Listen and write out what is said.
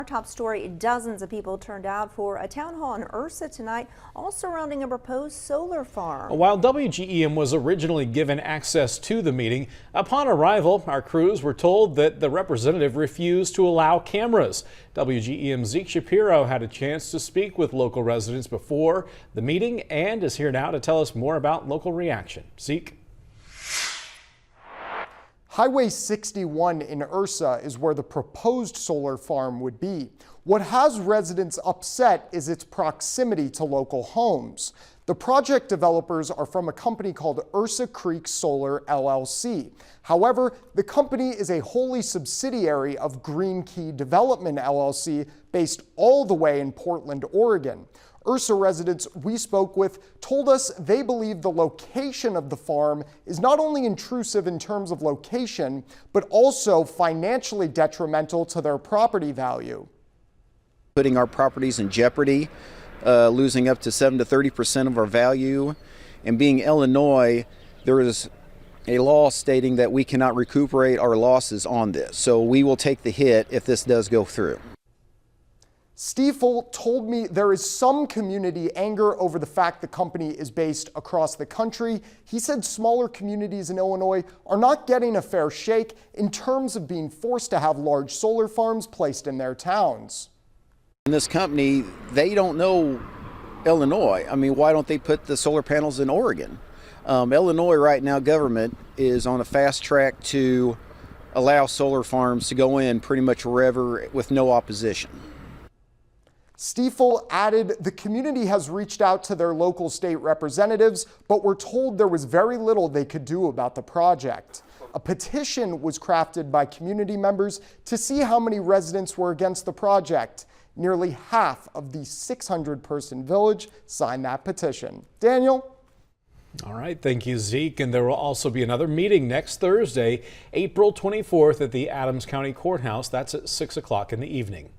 Our top story, dozens of people turned out for a town hall in Ursa tonight, all surrounding a proposed solar farm. While WGEM was originally given access to the meeting, upon arrival, our crews were told that the representative refused to allow cameras. WGEM's Zeke Shapiro had a chance to speak with local residents before the meeting and is here now to tell us more about local reaction. Zeke. Highway 61 in Ursa is where the proposed solar farm would be. What has residents upset is its proximity to local homes. The project developers are from a company called Ursa Creek Solar LLC. However, the company is a wholly subsidiary of Green Key Development LLC based all the way in Portland, Oregon. Ursa residents we spoke with told us they believe the location of the farm is not only intrusive in terms of location, but also financially detrimental to their property value. Putting our properties in jeopardy, losing up to 7 to 30% of our value. And being Illinois, there is a law stating that we cannot recuperate our losses on this. So we will take the hit if this does go through. Stiefel told me there is some community anger over the fact the company is based across the country. He said smaller communities in Illinois are not getting a fair shake in terms of being forced to have large solar farms placed in their towns. And this company, they don't know Illinois. I mean, why don't they put the solar panels in Oregon? Illinois right now, government is on a fast track to allow solar farms to go in pretty much wherever with no opposition. Stiefel added the community has reached out to their local state representatives, but were told there was very little they could do about the project. A petition was crafted by community members to see how many residents were against the project. Nearly half of the 600-person village signed that petition. Daniel? All right, thank you, Zeke. And there will also be another meeting next Thursday, April 24th at the Adams County Courthouse. That's at 6 o'clock in the evening.